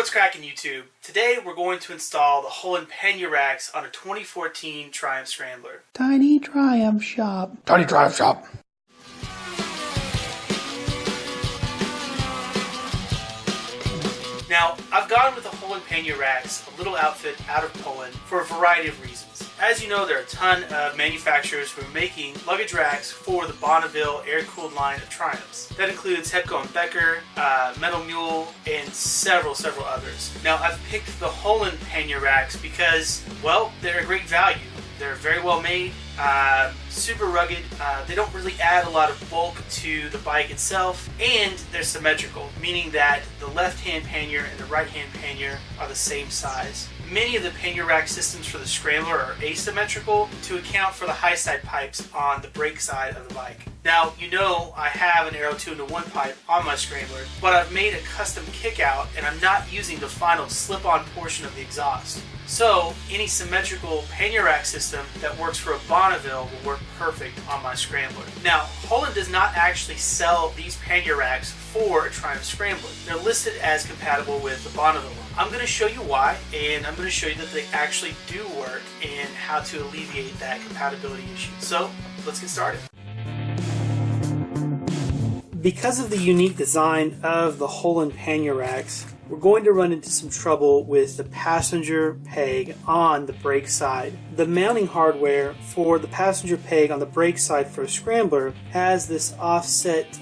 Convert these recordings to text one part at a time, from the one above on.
What's cracking, YouTube? Today we're going to install the Holan pannier racks on a 2014 Triumph Scrambler. Tiny Triumph shop. Tiny Triumph shop. Now, I've gone with the Holan pannier racks, a little outfit out of Poland, for a variety of reasons. As you know, there are a ton of manufacturers who are making luggage racks for the Bonneville air-cooled line of Triumphs. That includes Hepco and Becker, Metal Mule, and several others. Now, I've picked the Holan pannier racks because, well, they're a great value. They're very well made, super rugged, they don't really add a lot of bulk to the bike itself, and they're symmetrical, meaning that the left-hand pannier and the right-hand pannier are the same size. Many of the pannier rack systems for the Scrambler are asymmetrical to account for the high side pipes on the brake side of the bike. Now, you know I have an Aero 2-in-1 pipe on my Scrambler, but I've made a custom kickout and I'm not using the final slip-on portion of the exhaust. So, any symmetrical pannier rack system that works for a Bonneville will work perfect on my Scrambler. Now, Holan does not actually sell these pannier racks for a Triumph Scrambler. They're listed as compatible with the Bonneville one. I'm going to show you why, and I'm going to show you that they actually do work and how to alleviate that compatibility issue. So, let's get started. Because of the unique design of the Holan pannier racks, we're going to run into some trouble with the passenger peg on the brake side. The mounting hardware for the passenger peg on the brake side for a Scrambler has this offset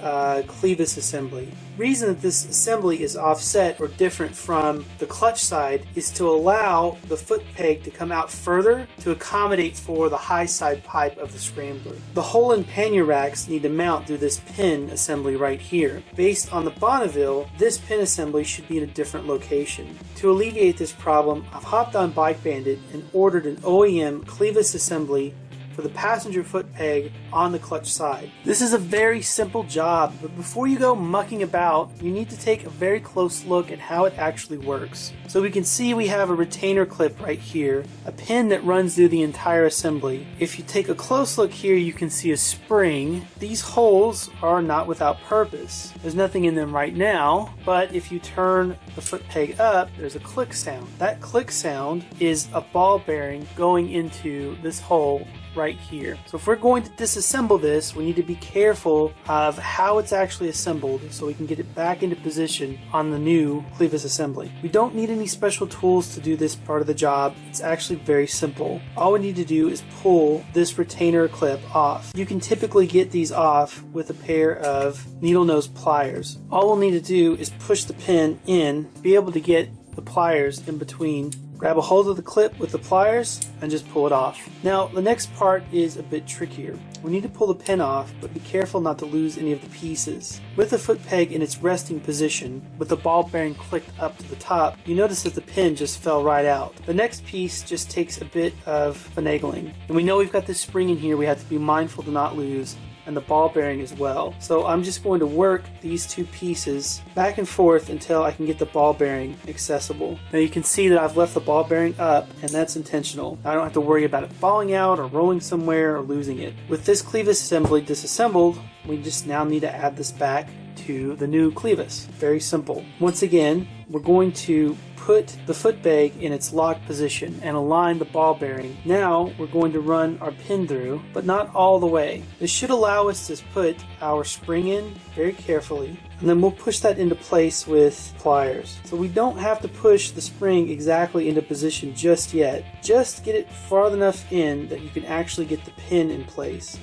clevis assembly. The reason that this assembly is offset or different from the clutch side is to allow the foot peg to come out further to accommodate for the high side pipe of the Scrambler. The Holan pannier racks need to mount through this pin assembly right here. Based on the Bonneville, this pin assembly should be in a different location. To alleviate this problem, I've hopped on Bike Bandit and ordered an OEM clevis assembly for the passenger foot peg on the clutch side. This is a very simple job, but before you go mucking about, you need to take a very close look at how it actually works. So we can see we have a retainer clip right here, a pin that runs through the entire assembly. If you take a close look here, you can see a spring. These holes are not without purpose. There's nothing in them right now, but if you turn the foot peg up, there's a click sound. That click sound is a ball bearing going into this hole right here. So if we're going to disassemble this, we need to be careful of how it's actually assembled so we can get it back into position on the new clevis assembly. We don't need any special tools to do this part of the job. It's actually very simple. All we need to do is pull this retainer clip off. You can typically get these off with a pair of needle nose pliers. All we'll need to do is push the pin in, be able to get the pliers in between. Grab a hold of the clip with the pliers and just pull it off. Now, the next part is a bit trickier. We need to pull the pin off, but be careful not to lose any of the pieces. With the foot peg in its resting position, with the ball bearing clicked up to the top, you notice that the pin just fell right out. The next piece just takes a bit of finagling. And we know we've got this spring in here we have to be mindful to not lose, and the ball bearing as well. So I'm just going to work these two pieces back and forth until I can get the ball bearing accessible. Now you can see that I've left the ball bearing up, and that's intentional. I don't have to worry about it falling out or rolling somewhere or losing it. With this clevis assembly disassembled, we just now need to add this back to the new clevis. Very simple. Once again, we're going to put the foot peg in its locked position and align the ball bearing. Now we're going to run our pin through, but not all the way. This should allow us to put our spring in very carefully, and then we'll push that into place with pliers. So we don't have to push the spring exactly into position just yet. Just get it far enough in that you can actually get the pin in place.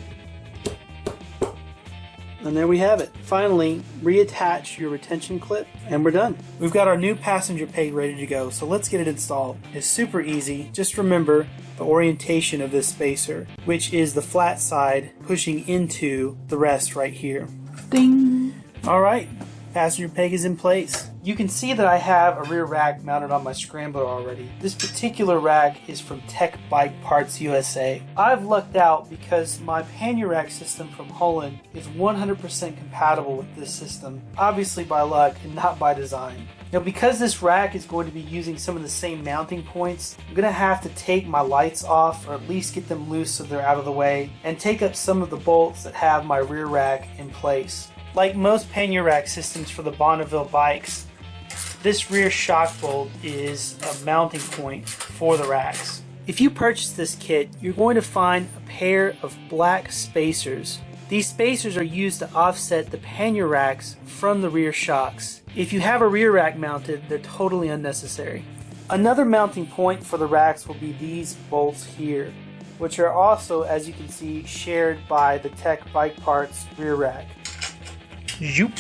And there we have it. Finally, reattach your retention clip and we're done. We've got our new passenger peg ready to go, so let's get it installed. It's super easy. Just remember the orientation of this spacer, which is the flat side pushing into the rest right here. Ding! Alright, passenger peg is in place. You can see that I have a rear rack mounted on my Scrambler already. This particular rack is from Tech Bike Parts USA. I've lucked out because my pannier rack system from Holan is 100% compatible with this system, obviously by luck and not by design. Now, because this rack is going to be using some of the same mounting points, I'm going to have to take my lights off, or at least get them loose so they're out of the way, and take up some of the bolts that have my rear rack in place. Like most pannier rack systems for the Bonneville bikes, this rear shock bolt is a mounting point for the racks. If you purchase this kit, you're going to find a pair of black spacers. These spacers are used to offset the pannier racks from the rear shocks. If you have a rear rack mounted, they're totally unnecessary. Another mounting point for the racks will be these bolts here, which are also, as you can see, shared by the Tech Bike Parts rear rack. Zoop.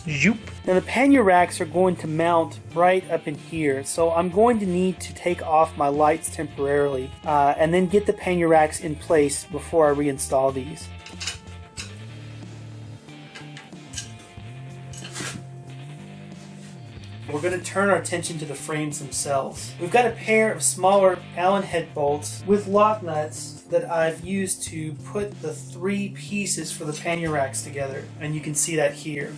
Zoop. Now the pannier racks are going to mount right up in here, so I'm going to need to take off my lights temporarily and then get the pannier racks in place before I reinstall these. We're going to turn our attention to the frames themselves. We've got a pair of smaller Allen head bolts with lock nuts that I've used to put the 3 pieces for the pannier racks together, and you can see that here.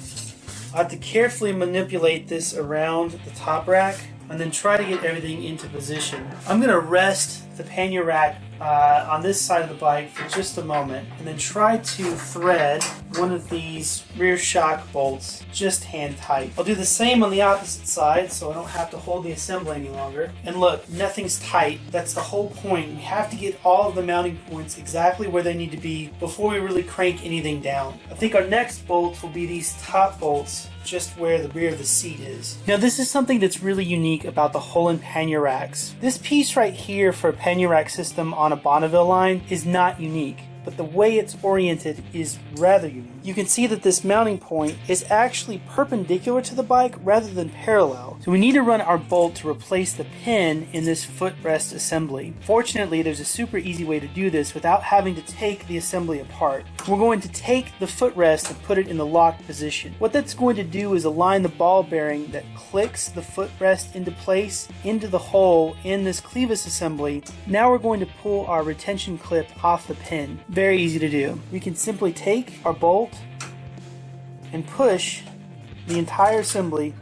I have to carefully manipulate this around the top rack and then try to get everything into position. I'm going to rest the pannier rack on this side of the bike for just a moment and then try to thread one of these rear shock bolts just hand tight. I'll do the same on the opposite side so I don't have to hold the assembly any longer. And look, nothing's tight. That's the whole point. We have to get all of the mounting points exactly where they need to be before we really crank anything down. I think our next bolts will be these top bolts just where the rear of the seat is. Now this is something that's really unique about the Holan pannier racks. This piece right here for a pannier rack system on a Bonneville line is not unique, but the way it's oriented is rather unique. You can see that this mounting point is actually perpendicular to the bike rather than parallel. So we need to run our bolt to replace the pin in this footrest assembly. Fortunately, there's a super easy way to do this without having to take the assembly apart. We're going to take the footrest and put it in the locked position. What that's going to do is align the ball bearing that clicks the footrest into place into the hole in this clevis assembly. Now we're going to pull our retention clip off the pin. Very easy to do. We can simply take our bolt and push the entire assembly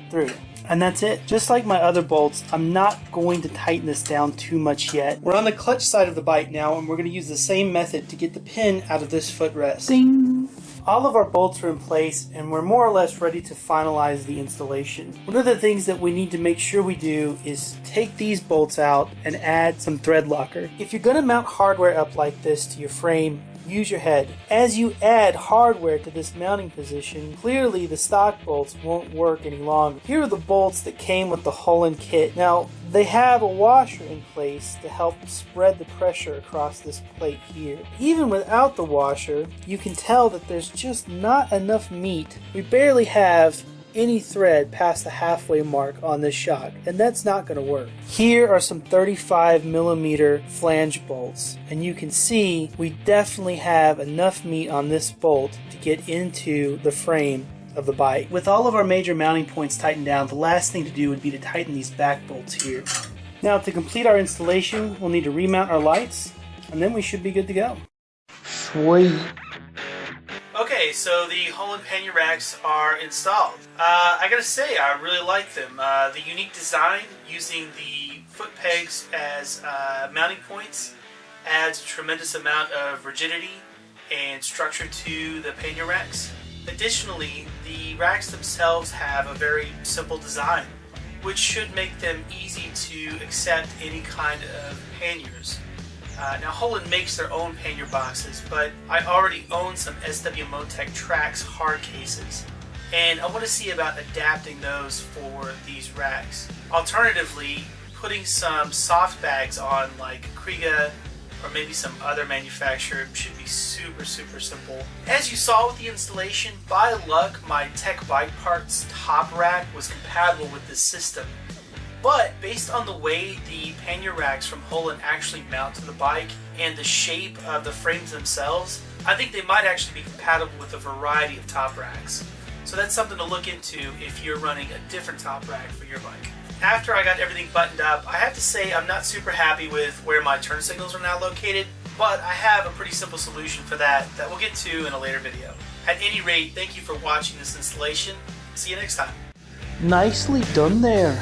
through. And that's it. Just like my other bolts, I'm not going to tighten this down too much yet. We're on the clutch side of the bike now, and we're going to use the same method to get the pin out of this footrest. Ding! All of our bolts are in place, and we're more or less ready to finalize the installation. One of the things that we need to make sure we do is take these bolts out and add some thread locker. If you're going to mount hardware up like this to your frame, use your head. As you add hardware to this mounting position, clearly the stock bolts won't work any longer. Here are the bolts that came with the Holan kit. Now, they have a washer in place to help spread the pressure across this plate here. Even without the washer, you can tell that there's just not enough meat. We barely have any thread past the halfway mark on this shock, and that's not going to work. Here are some 35mm flange bolts, and you can see we definitely have enough meat on this bolt to get into the frame of the bike. With all of our major mounting points tightened down, the last thing to do would be to tighten these back bolts here. Now to complete our installation, we'll need to remount our lights, and then we should be good to go. Sweet. Okay, so the Holan pannier racks are installed. I gotta say, I really like them. The unique design, using the foot pegs as mounting points, adds a tremendous amount of rigidity and structure to the pannier racks. Additionally, the racks themselves have a very simple design, which should make them easy to accept any kind of panniers. Now Holan makes their own pannier boxes, but I already own some SW Motec Trax hard cases, and I want to see about adapting those for these racks. Alternatively, putting some soft bags on like Kriega or maybe some other manufacturer should be super simple. As you saw with the installation, by luck my Tech Bike Parts top rack was compatible with this system. But based on the way the pannier racks from Holan actually mount to the bike and the shape of the frames themselves, I think they might actually be compatible with a variety of top racks. So that's something to look into if you're running a different top rack for your bike. After I got everything buttoned up, I have to say I'm not super happy with where my turn signals are now located, but I have a pretty simple solution for that we'll get to in a later video. At any rate, thank you for watching this installation. See you next time. Nicely done there.